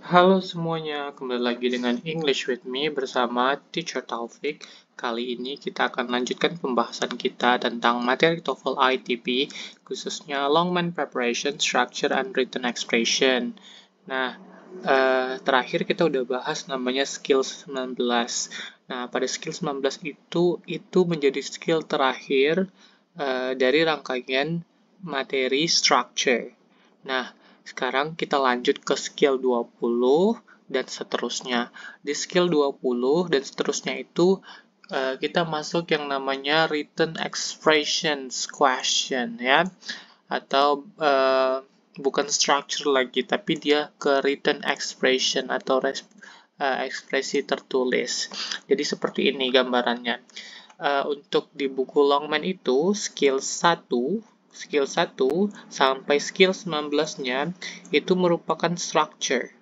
Halo semuanya, kembali lagi dengan English with me bersama Teacher Taufik. Kali ini kita akan lanjutkan pembahasan kita tentang materi TOEFL ITP, khususnya Long Main Preparation, Structure, and Written Expression. Nah, terakhir kita udah bahas namanya skill 19. Nah, pada skill 19 itu menjadi skill terakhir dari rangkaian materi structure. Nah, sekarang kita lanjut ke skill 20 dan seterusnya. Di skill 20 dan seterusnya itu kita masuk yang namanya written expressions question ya. Atau bukan structure lagi, tapi dia ke written expression atau ekspresi tertulis. Jadi seperti ini gambarannya. Untuk di buku Longman itu skill 1 sampai skill 19-nya itu merupakan structure.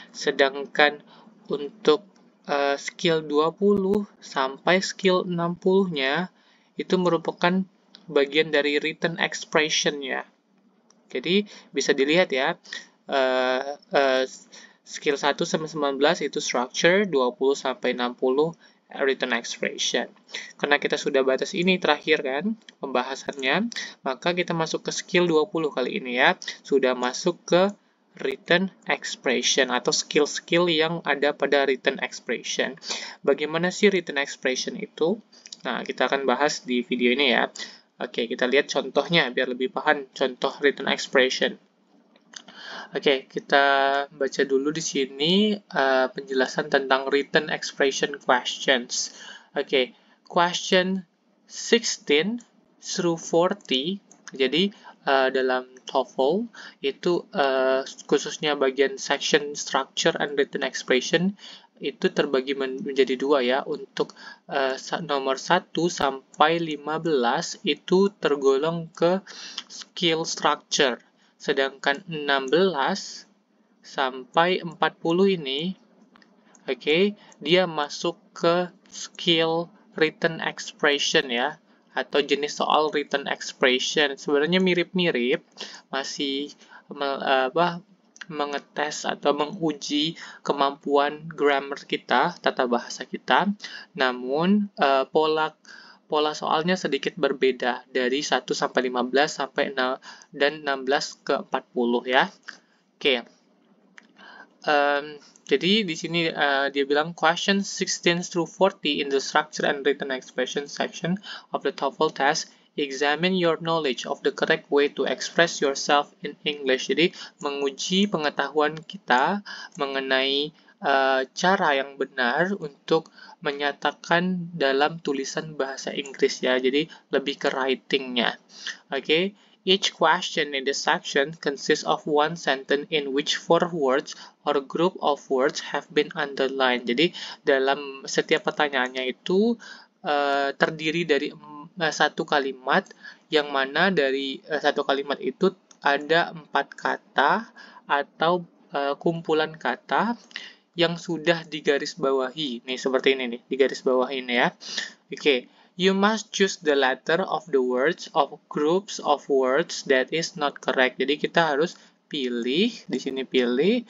Sedangkan untuk skill 20 sampai skill 60-nya itu merupakan bagian dari written expression-nya. Jadi bisa dilihat ya, skill 1 sampai 19 itu structure, 20 sampai 60 written expression. Karena kita sudah batas ini terakhir kan pembahasannya, maka kita masuk ke skill 20 kali ini ya. Sudah masuk ke written expression atau skill-skill yang ada pada written expression. Bagaimana sih written expression itu? Nah, kita akan bahas di video ini ya. Oke, kita lihat contohnya biar lebih paham contoh written expression. Oke, kita baca dulu di sini penjelasan tentang written expression questions. Oke, question 16 through 40. Jadi dalam TOEFL itu khususnya bagian section structure and written expression itu terbagi menjadi dua ya. Untuk nomor 1 sampai 15 itu tergolong ke skill structure. Sedangkan 16 sampai 40 ini, oke, dia masuk ke skill written expression ya, atau jenis soal written expression. Sebenarnya mirip-mirip, masih mengetes atau menguji kemampuan grammar kita, tata bahasa kita. Namun pola soalnya sedikit berbeda dari 1 sampai 15 sampai 6 dan 16 ke 40 ya. Oke. Jadi di sini dia bilang question 16 through 40 in the structure and written expression section of the TOEFL test. Examine your knowledge of the correct way to express yourself in English. Jadi menguji pengetahuan kita mengenai cara yang benar untuk menyatakan dalam tulisan bahasa Inggris ya. Jadi lebih ke writing-nya. Oke. Each question in this section consists of one sentence in which 4 words or group of words have been underlined. Jadi dalam setiap pertanyaannya itu terdiri dari satu kalimat, yang mana dari satu kalimat itu ada 4 kata atau kumpulan kata yang sudah digarisbawahi. Nih seperti ini nih, digarisbawahi ini ya. Oke. You must choose the letter of the words of groups of words that is not correct. Jadi kita harus pilih, di sini pilih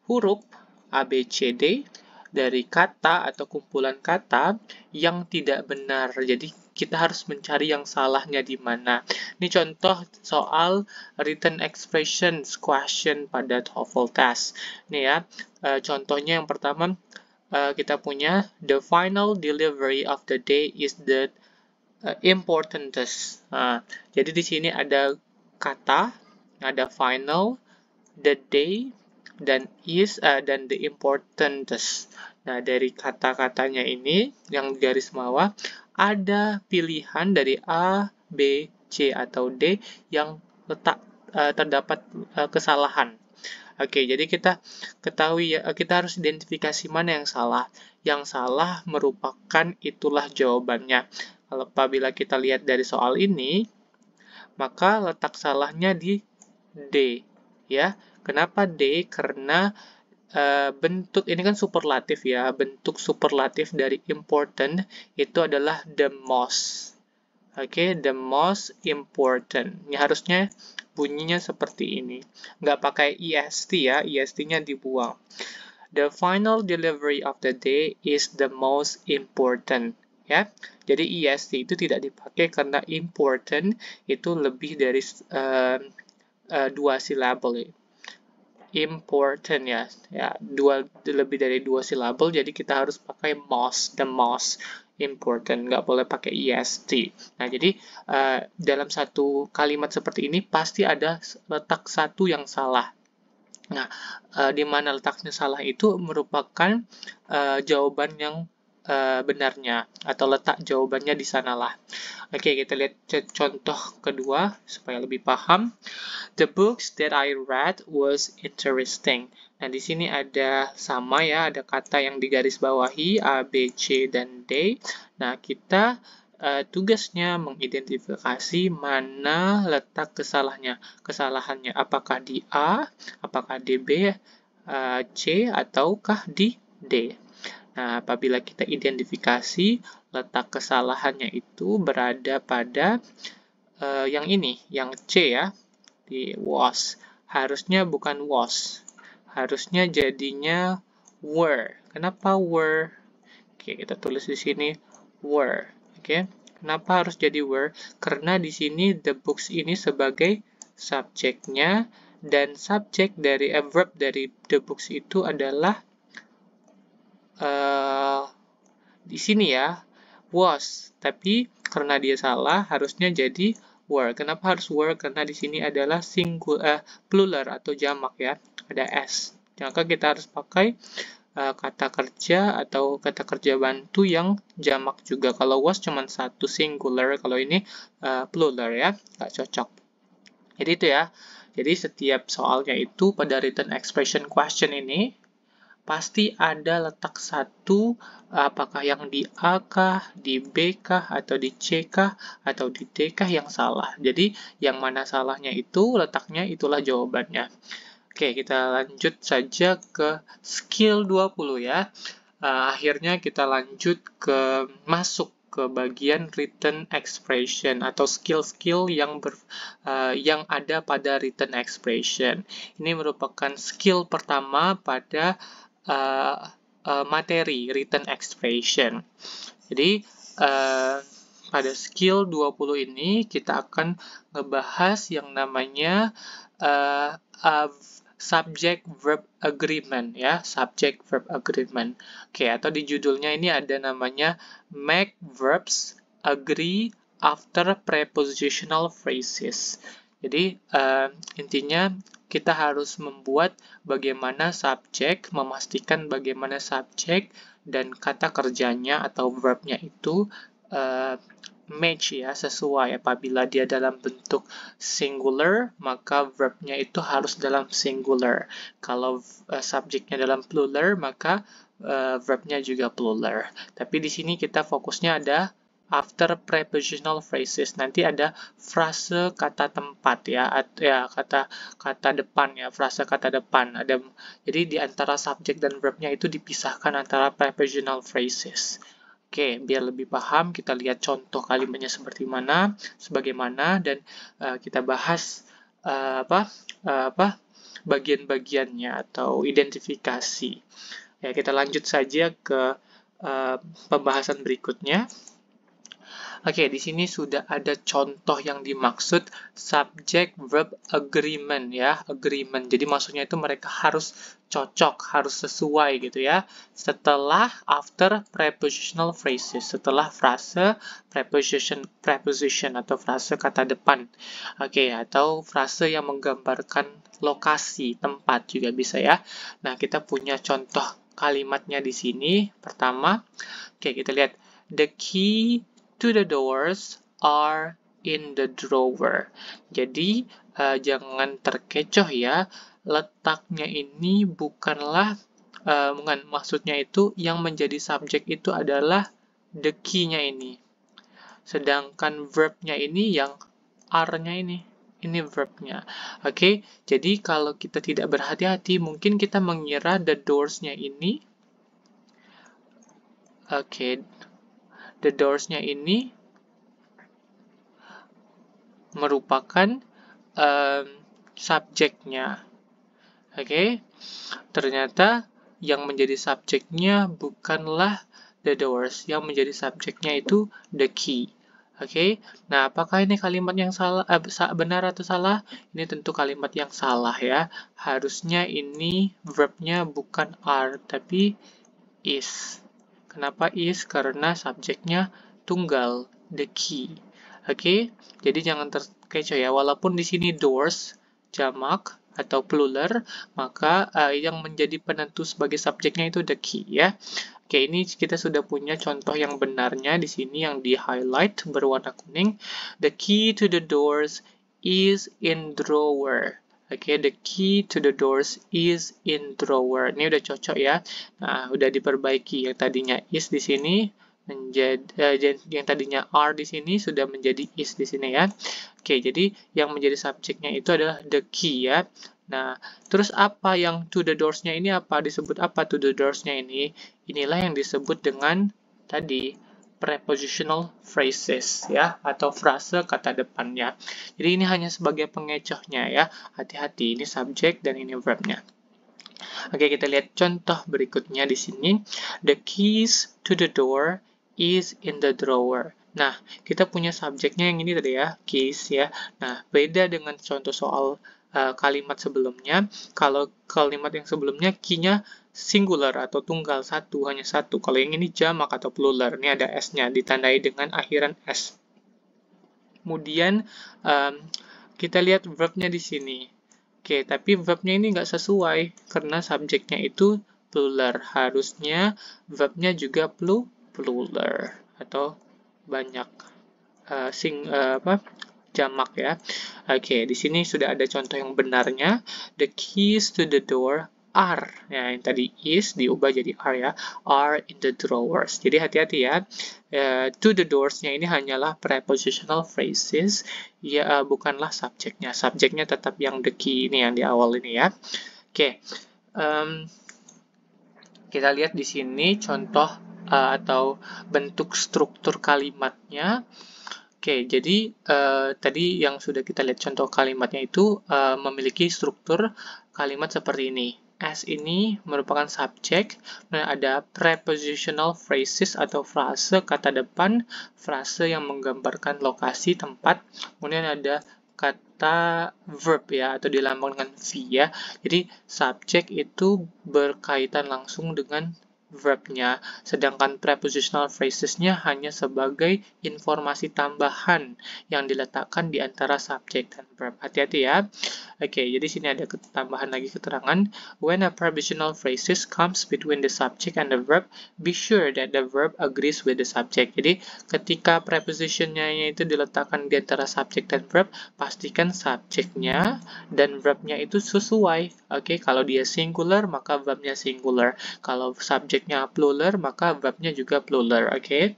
huruf A, B, C, D dari kata atau kumpulan kata yang tidak benar. Jadi kita harus mencari yang salahnya di mana. Ini contoh soal written expressions question pada TOEFL test. Ini ya, contohnya yang pertama, kita punya the final delivery of the day is the importantest. Jadi di sini ada kata, ada final, the day, dan is dan the importantest. Nah, dari kata-katanya ini yang garis bawah ada pilihan dari A, B, C atau D yang terdapat kesalahan. Oke, jadi kita ketahui ya, kita harus identifikasi mana yang salah. Yang salah merupakan itulah jawabannya. Apabila kita lihat dari soal ini, maka letak salahnya di D, ya. Kenapa D? Karena bentuk ini kan superlatif ya. Bentuk superlatif dari important itu adalah the most. Oke, the most important. Ini harusnya bunyinya seperti ini. Nggak pakai est ya, est-nya dibuang. The final delivery of the day is the most important. Ya, jadi est itu tidak dipakai karena important itu lebih dari dua silabel. Important ya, lebih dari dua silabel, jadi kita harus pakai most, the most important, nggak boleh pakai est. Nah, jadi dalam satu kalimat seperti ini pasti ada letak satu yang salah. Nah, di mana letaknya salah itu merupakan jawaban yang benarnya, atau letak jawabannya di sanalah. Oke, kita lihat contoh kedua supaya lebih paham. The books that I read was interesting. Nah, di sini ada sama ya, ada kata yang digarisbawahi A, B, C, dan D. Nah, kita tugasnya mengidentifikasi mana letak kesalahannya. Apakah di A, apakah di B, C, ataukah di D. Nah, apabila kita identifikasi letak kesalahannya itu berada pada yang ini, yang C ya, di was. Harusnya bukan was. Harusnya jadinya were. Kenapa were? Oke, kita tulis di sini were. Oke. Kenapa harus jadi were? Karena di sini the books ini sebagai subjeknya, dan subjek dari verb dari the books itu adalah di sini ya, was. Tapi karena dia salah, harusnya jadi were. Kenapa harus were? Karena di sini adalah plural atau jamak ya, ada s. Maka kita harus pakai kata kerja atau kata kerja bantu yang jamak juga. Kalau was cuma satu singular, kalau ini plural ya, nggak cocok. Jadi itu ya. Jadi setiap soalnya itu pada written expression question ini pasti ada letak satu, apakah yang di A kah, di B kah, atau di C kah, atau di D kah yang salah. Jadi yang mana salahnya itu letaknya itulah jawabannya. Oke, kita lanjut saja ke skill 20 ya. Akhirnya kita lanjut ke masuk ke bagian written expression atau skill-skill yang ada pada written expression. Ini merupakan skill pertama pada materi written expression. Jadi pada skill 20 ini kita akan ngebahas yang namanya subject verb agreement ya, subject verb agreement. Oke, atau di judulnya ini ada namanya make verbs agree after prepositional phrases. Jadi intinya kita harus membuat bagaimana subjek, memastikan bagaimana subjek dan kata kerjanya atau verbnya itu match ya, sesuai. Apabila dia dalam bentuk singular, maka verbnya itu harus dalam singular. Kalau subjeknya dalam plural, maka verbnya juga plural. Tapi di sini kita fokusnya ada after prepositional phrases. Nanti ada frase kata tempat ya, kata depan ya, frase kata depan. Jadi di antara subjek dan verbnya itu dipisahkan antara prepositional phrases. Oke, biar lebih paham, kita lihat contoh kalimatnya sebagaimana, dan kita bahas bagian-bagiannya atau identifikasi. Ya, kita lanjut saja ke pembahasan berikutnya. Oke, di sini sudah ada contoh yang dimaksud subject verb agreement ya, agreement. Jadi maksudnya itu mereka harus cocok, harus sesuai gitu ya. Setelah after prepositional phrases, setelah frase preposition atau frase kata depan. Oke, atau frase yang menggambarkan lokasi, tempat juga bisa ya. Nah, kita punya contoh kalimatnya di sini. Pertama, oke, kita lihat the key to the doors are in the drawer. Jadi jangan terkecoh ya, letaknya ini bukan maksudnya itu yang menjadi subjek itu adalah the key-nya ini. Sedangkan verb-nya ini yang are-nya ini verbnya. Oke, jadi kalau kita tidak berhati-hati, mungkin kita mengira the doors-nya ini the doors-nya ini merupakan subjeknya. Oke, ternyata yang menjadi subjeknya bukanlah the doors, yang menjadi subjeknya itu the key. Oke, nah apakah ini kalimat yang salah, benar atau salah? Ini tentu kalimat yang salah ya. Harusnya ini verbnya bukan are, tapi is. Kenapa is? Karena subjeknya tunggal, the key. Oke, jadi jangan terkecoh ya. Walaupun di sini doors jamak atau plural, maka yang menjadi penentu sebagai subjeknya itu the key ya. Oke, ini kita sudah punya contoh yang benarnya di sini yang di highlight berwarna kuning. The key to the doors is in drawer. Oke, the key to the doors is in drawer. Ini udah cocok ya. Nah, udah diperbaiki. Yang tadinya is di sini menjadi yang tadinya are di sini sudah menjadi is di sini ya. Oke, jadi yang menjadi subjeknya itu adalah the key ya. Nah, terus apa yang to the doors-nya ini apa? Disebut apa to the doors-nya ini? Inilah yang disebut dengan tadi prepositional phrases ya, atau frase kata depannya. Jadi ini hanya sebagai pengecohnya ya. Hati-hati, ini subjek dan ini verbnya. Oke, kita lihat contoh berikutnya di sini. The keys to the door is in the drawer. Nah, kita punya subjeknya yang ini tadi ya, keys ya. Nah, beda dengan contoh soal kalimat sebelumnya. Kalau kalimat yang sebelumnya key-nya singular atau tunggal satu, hanya satu. Kalau yang ini jamak atau plural, ini ada S-nya, ditandai dengan akhiran S. Kemudian kita lihat verb-nya di sini. Oke, tapi verb-nya ini nggak sesuai karena subjeknya itu plural. Harusnya verb-nya juga plural atau banyak jamak ya. Oke, di sini sudah ada contoh yang benarnya. The keys to the door are. Ya, yang tadi is diubah jadi are ya. Are in the drawers. Jadi hati-hati ya. To the doors-nya ini hanyalah prepositional phrases. Ya, bukanlah subjeknya. Subjeknya tetap yang the key ini yang di awal ini ya. Oke. Kita lihat di sini contoh atau bentuk struktur kalimatnya. Oke, jadi tadi yang sudah kita lihat contoh kalimatnya itu memiliki struktur kalimat seperti ini. S ini merupakan subjek, kemudian ada prepositional phrases atau frase kata depan, frase yang menggambarkan lokasi, tempat, kemudian ada kata verb ya, atau dilambangkan V ya. Jadi subjek itu berkaitan langsung dengan verb-nya, sedangkan prepositional phrases-nya hanya sebagai informasi tambahan yang diletakkan di antara subjek dan verb. Hati-hati ya. Oke, jadi sini ada tambahan lagi keterangan. When a prepositional phrases comes between the subject and the verb, be sure that the verb agrees with the subject. Jadi, ketika prepositionnya itu diletakkan di antara subjek dan verb, pastikan subjeknya dan verbnya itu sesuai. Oke, kalau dia singular, maka verbnya singular. Kalau subjeknya plural, maka verbnya juga plural. Oke,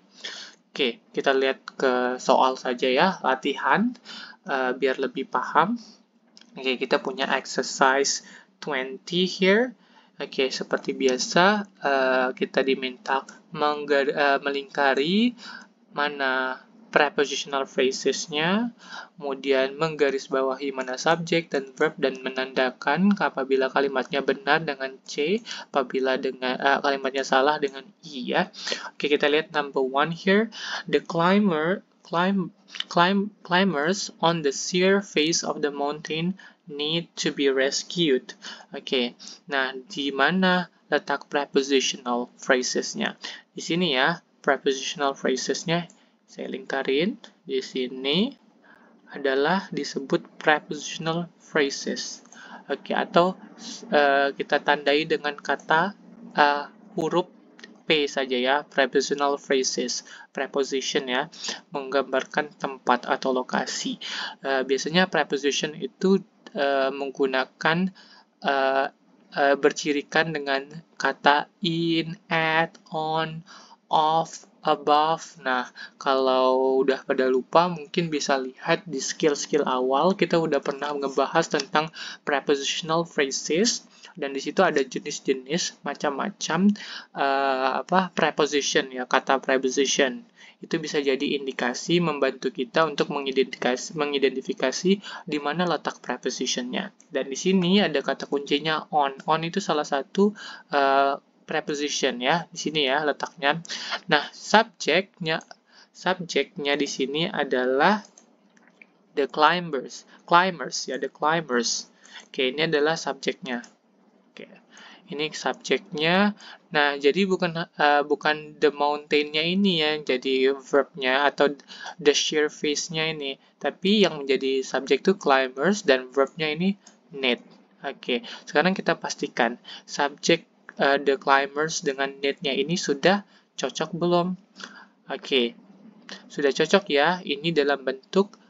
kita lihat ke soal saja ya, latihan biar lebih paham. Oke, kita punya exercise 20 here. Oke, seperti biasa kita diminta melingkari mana prepositional phrases-nya, kemudian menggarisbawahi mana subjek dan verb dan menandakan apabila kalimatnya benar dengan C, apabila dengan kalimatnya salah dengan I ya. Oke, kita lihat number 1 here. The climbers on the sheer face of the mountain need to be rescued. Oke, nah di mana letak prepositional phrases-nya? Di sini ya, prepositional phrases-nya saya lingkarin. Di sini adalah disebut prepositional phrases. Oke, atau kita tandai dengan kata huruf P saja ya, prepositional phrases. Preposition ya, menggambarkan tempat atau lokasi. Biasanya preposition itu menggunakan bercirikan dengan kata in, at, on, off, above. Nah, kalau udah pada lupa, mungkin bisa lihat di skill-skill awal, kita udah pernah ngebahas tentang prepositional phrases, dan di situ ada jenis-jenis macam-macam preposition ya, kata preposition. Itu bisa jadi indikasi membantu kita untuk mengidentifikasi di mana letak prepositionnya. Dan di sini ada kata kuncinya on. On itu salah satu preposition ya, di sini ya letaknya. Nah, subjeknya di sini adalah the climbers. Climbers ya, the climbers. Oke, ini adalah subjeknya. Oke. Ini subjeknya. Nah, jadi bukan the mountain-nya ini yang jadi verb-nya atau the sheer face-nya ini, tapi yang menjadi subjek itu climbers dan verb-nya ini need. Oke, sekarang kita pastikan subjek the climbers dengan need-nya ini sudah cocok belum? Oke, sudah cocok ya. Ini dalam bentuk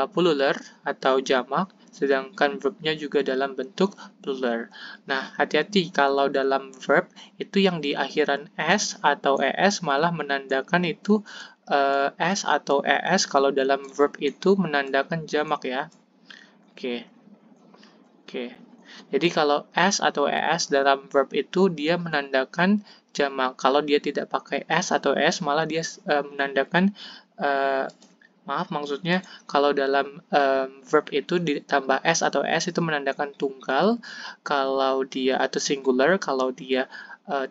plural atau jamak, sedangkan verbnya juga dalam bentuk plural. Nah, hati-hati kalau dalam verb itu yang di akhiran s atau es malah menandakan itu s atau es, kalau dalam verb itu menandakan jamak ya. Oke. Jadi kalau s atau es dalam verb itu dia menandakan jamak. Kalau dia tidak pakai s atau es malah dia menandakan maksudnya kalau dalam verb itu ditambah s atau s itu menandakan tunggal, kalau dia atau singular, kalau dia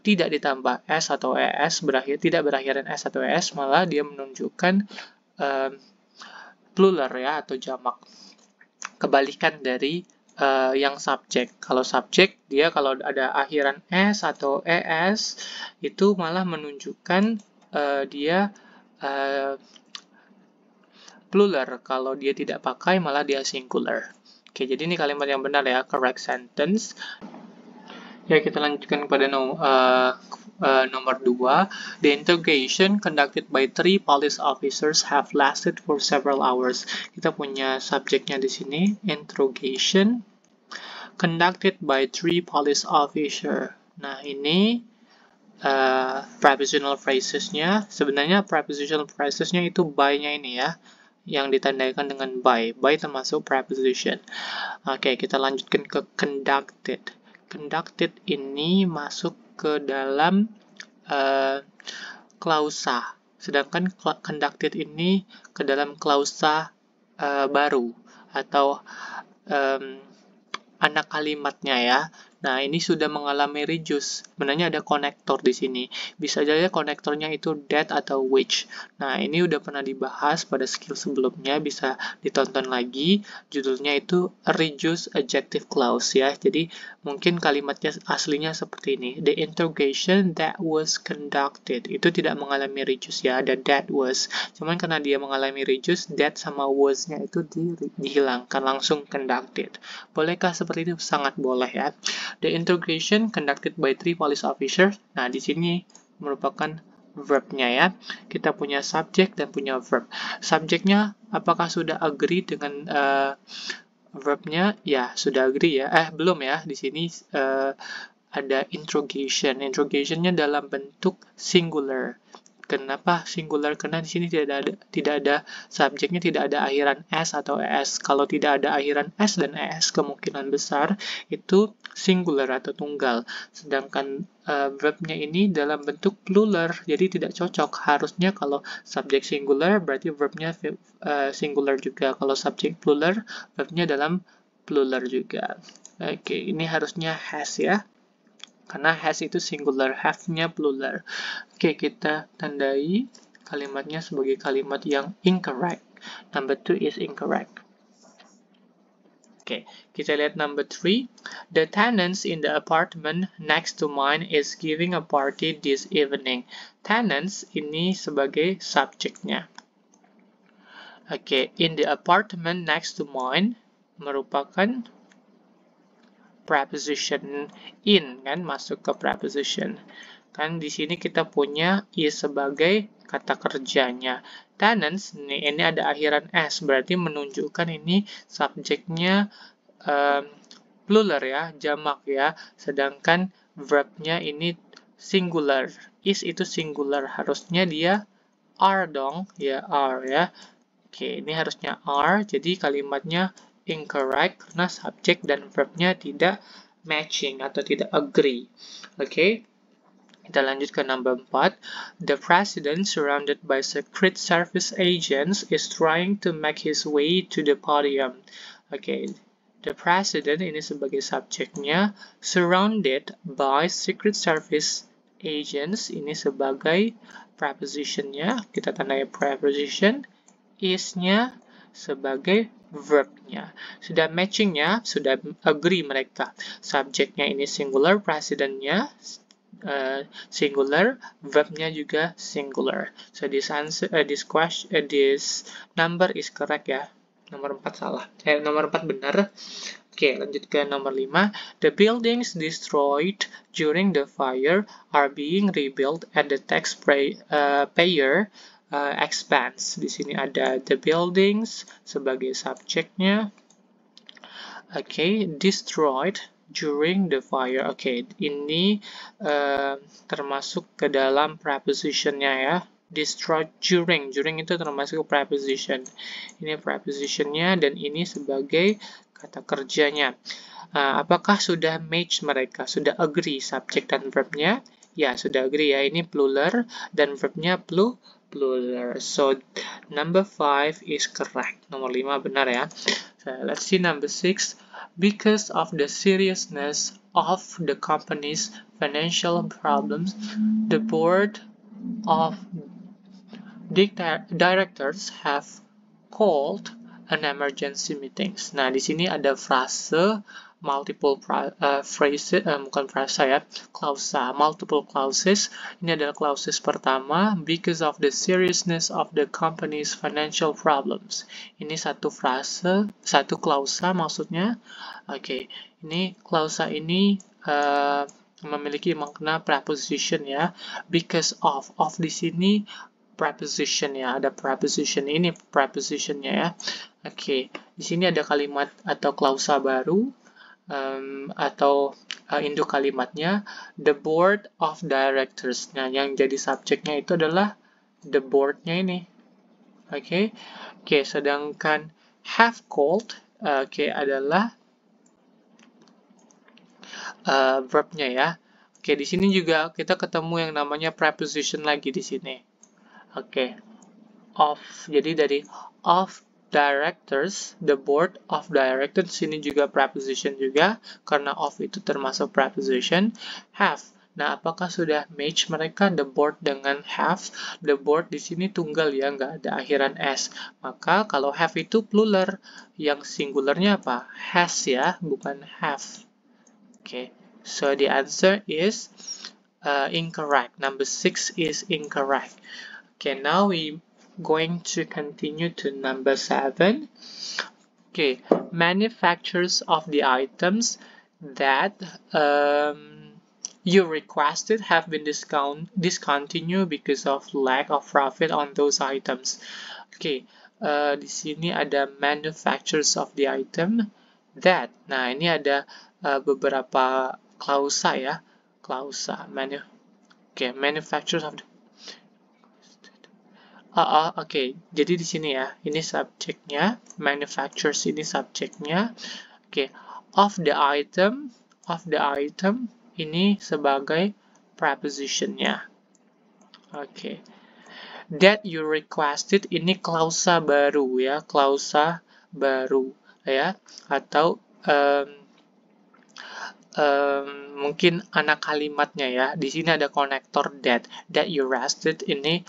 tidak ditambah s atau es, tidak berakhiran s atau es, malah dia menunjukkan plural ya atau jamak. Kebalikan dari yang subjek. Kalau subjek dia kalau ada akhiran s atau es itu malah menunjukkan dia plural. Kalau dia tidak pakai malah dia singular. Oke, jadi ini kalimat yang benar ya, correct sentence. Ya, kita lanjutkan kepada nomor 2. The interrogation conducted by 3 police officers have lasted for several hours. Kita punya subjeknya di sini, interrogation conducted by 3 police officers. Nah, ini prepositional phrasesnya. Sebenarnya prepositional phrasesnya itu by-nya ini ya, yang ditandaikan dengan by. By termasuk preposition. Oke, kita lanjutkan ke conducted. Conducted ini masuk ke dalam klausa. Sedangkan conducted ini ke dalam klausa baru atau anak kalimatnya ya. Nah, ini sudah mengalami reduce. Sebenarnya ada konektor di sini. Bisa saja konektornya itu that atau which. Nah, ini udah pernah dibahas pada skill sebelumnya, bisa ditonton lagi. Judulnya itu reduce adjective clause ya. Jadi, mungkin kalimatnya aslinya seperti ini. The interrogation that was conducted. Itu tidak mengalami reduce ya, ada that was. Cuman karena dia mengalami reduce, that sama was-nya itu dihilangkan, langsung conducted. Bolehkah seperti itu? Sangat boleh ya. The interrogation conducted by 3 police officers. Nah, di sini merupakan verb-nya ya. Kita punya subject dan punya verb. Subjeknya apakah sudah agree dengan verb-nya? Ya, sudah agree ya. Belum ya. Di sini ada interrogation. Interrogation-nya dalam bentuk singular. Kenapa singular? Karena di sini tidak ada subjeknya, tidak ada akhiran s atau es. Kalau tidak ada akhiran s dan es, kemungkinan besar itu singular atau tunggal. Sedangkan verbnya ini dalam bentuk plural, jadi tidak cocok. Harusnya kalau subjek singular, berarti verbnya singular juga. Kalau subjek plural, verbnya dalam plural juga. Oke, ini harusnya has ya. Karena has itu singular, have-nya plural. Oke, kita tandai kalimatnya sebagai kalimat yang incorrect. Number 2 is incorrect. Oke, kita lihat number 3. The tenants in the apartment next to mine is giving a party this evening. Tenants ini sebagai subjeknya. Oke, in the apartment next to mine merupakan preposition in kan, masuk ke preposition. Kan di sini kita punya is sebagai kata kerjanya. Tenants ini ada akhiran s, berarti menunjukkan ini subjeknya plural ya, jamak ya. Sedangkan verbnya ini singular. Is itu singular, harusnya dia are dong, ya are ya. Oke, ini harusnya are, jadi kalimatnya incorrect karena subjek dan verbnya tidak matching atau tidak agree. Oke, kita lanjut ke number 4. The president, surrounded by Secret Service agents, is trying to make his way to the podium. Oke, the president ini sebagai subjeknya, surrounded by Secret Service agents ini sebagai prepositionnya, kita tandai preposition, is-nya sebagai verb-nya. Sudah matching-nya, sudah agree mereka. Subjeknya ini singular, president-nya singular, verb-nya juga singular. So this answer, this number is correct ya. Nomor 4 salah. Nomor 4 benar. Oke, lanjut ke nomor 5. The buildings destroyed during the fire are being rebuilt at the taxpayer expense. Di sini ada the buildings sebagai subjeknya. Oke, destroyed during the fire. Oke, ini termasuk ke dalam prepositionnya ya. Destroyed during itu termasuk preposition. Ini prepositionnya dan ini sebagai kata kerjanya. Apakah sudah match mereka? Sudah agree subjek dan verbnya? Ya, sudah agree ya. Ini plural dan verbnya plural. So, number 5 is correct. Nomor 5 benar ya. So, let's see number 6. Because of the seriousness of the company's financial problems, the board of directors have called an emergency meetings. Nah, di sini ada frase multiple phrases, bukan frase ya, klausa, multiple clauses. Ini adalah clauses pertama, because of the seriousness of the company's financial problems. Ini satu frase, satu klausa maksudnya. Oke, ini klausa ini memiliki makna preposition ya. Because of di sini preposition ya, ada preposition ini prepositionnya ya. Oke, di sini ada kalimat atau klausa baru atau induk kalimatnya the board of directors. Nah, yang jadi subjeknya itu adalah the board-nya ini. Oke, sedangkan have called adalah verb-nya ya. Oke, di sini juga kita ketemu yang namanya preposition lagi di sini. Oke, of, jadi dari of directors, the board of directors, sini juga preposition juga, karena of itu termasuk preposition. Have, nah apakah sudah match mereka the board dengan have? The board di sini tunggal ya, nggak ada akhiran s. Maka kalau have itu plural, yang singularnya apa? Has ya, bukan have. Oke, so the answer is incorrect. Number 6 is incorrect. Okay, now we going to continue to number 7. Okay, manufacturers of the items that you requested have been discontinued because of lack of profit on those items. Okay, di sini ada manufacturers of the item that. Nah, ini ada beberapa klausa ya, klausa manufacturers of the Oke, jadi di sini ya, ini subjeknya, manufacturers ini subjeknya. Oke, of the item ini sebagai prepositionnya. Oke, that you requested ini klausa baru ya, klausa baru ya, atau mungkin anak kalimatnya ya. Di sini ada konektor that you requested ini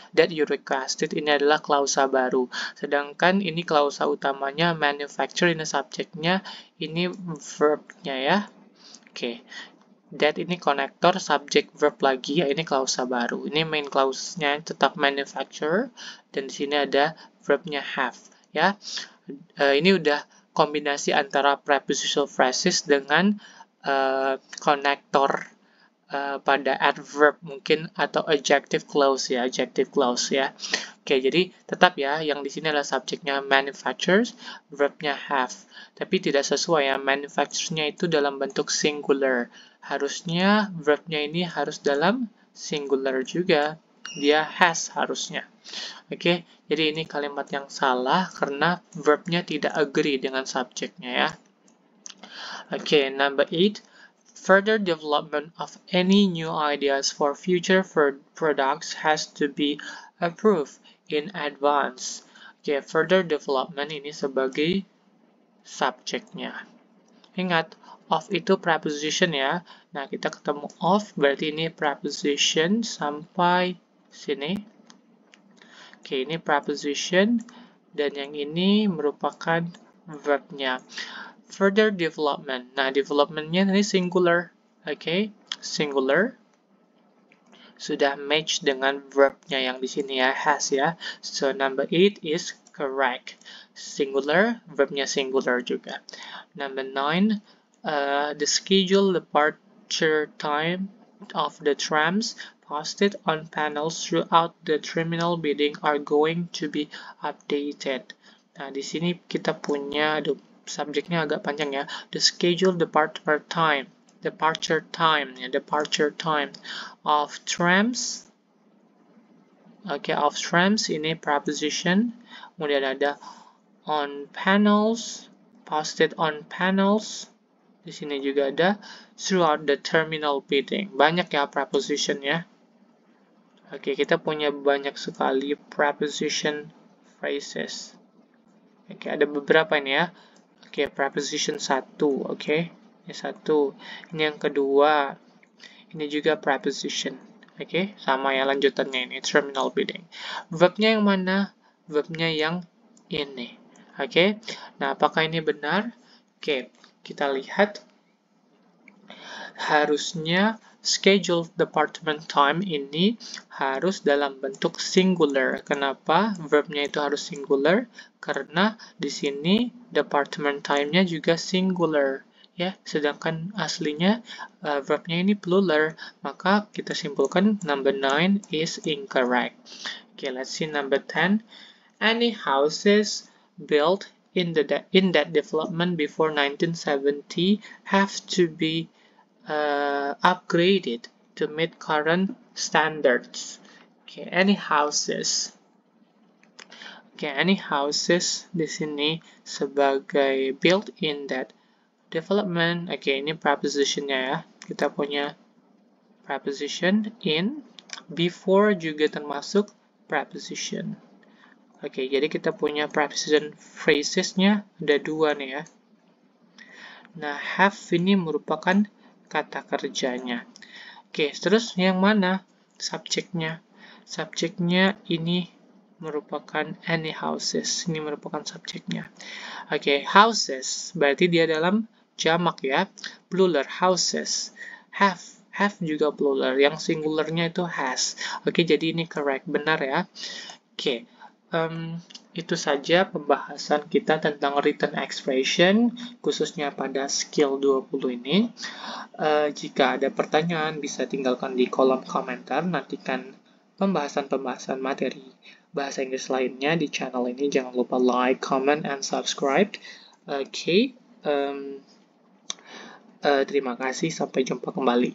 adalah klausa baru. Sedangkan ini klausa utamanya manufacture, ini subjeknya, ini verbnya ya. Oke. That ini konektor subjek verb lagi ya, ini klausa baru. Ini main clause-nya tetap manufacture dan di sini ada verbnya have ya. Ini udah kombinasi antara prepositional phrases dengan konektor pada adverb mungkin atau adjective clause ya, Oke, jadi tetap ya yang di sini adalah subjeknya manufacturers, verbnya have. Tapi tidak sesuai ya, manufacturers-nya itu dalam bentuk singular. Harusnya verbnya ini harus dalam singular juga, dia has harusnya. Oke, jadi ini kalimat yang salah karena verbnya tidak agree dengan subjeknya ya. Oke, number 8. Further development of any new ideas for future products has to be approved in advance. Oke, further development ini sebagai subjeknya. Ingat, of itu preposition ya. Nah, kita ketemu of, berarti ini preposition sampai sini. Oke, ini preposition, dan yang ini merupakan verbnya. Further development. Nah, developmentnya ini singular. Oke, singular. Sudah match dengan verbnya yang di sini ya, has ya. So, number 8 is correct. Singular, verbnya singular juga. Number 9, the scheduled departure time of the trams posted on panels throughout the terminal building are going to be updated. Nah, di sini kita punya subjeknya agak panjang ya. The scheduled departure time of trams. Oke, of trams ini preposition. Kemudian ada on panels, posted on panels. Di sini juga ada throughout the terminal building. Banyak ya preposition ya. Oke, kita punya banyak sekali preposition phrases. Oke, ada beberapa ini ya. Oke, preposition 1. Oke, ini 1. Ini yang kedua. Ini juga preposition. Oke, sama ya lanjutannya ini, terminal building. Verbnya yang mana? Verbnya yang ini. Oke, nah apakah ini benar? Oke, kita lihat. Harusnya scheduled departure time ini harus dalam bentuk singular. Kenapa? Verbnya itu harus singular karena di sini departure time-nya juga singular ya, sedangkan aslinya verbnya ini plural, maka kita simpulkan number 9 is incorrect. Okay, let's see number 10. Any houses built in that development before 1970 have to be upgraded to meet current standards. Okay, any houses. Okay, any houses di sini sebagai built in that development. Oke, ini prepositionnya ya. Kita punya preposition in, before juga termasuk preposition. Oke, jadi kita punya preposition phrasesnya ada 2 nih ya. Nah, have ini merupakan kata kerjanya. Oke, terus yang mana subjeknya? Subjeknya ini merupakan any houses. Ini merupakan subjeknya. Oke, houses berarti dia dalam jamak ya, plural houses. Have juga plural, yang singularnya itu has. Oke, jadi ini correct, benar ya. Oke, itu saja pembahasan kita tentang written expression, khususnya pada skill 20 ini. Jika ada pertanyaan, bisa tinggalkan di kolom komentar. Nantikan pembahasan-pembahasan materi bahasa Inggris lainnya di channel ini. Jangan lupa like, comment, and subscribe. Oke, terima kasih. Sampai jumpa kembali.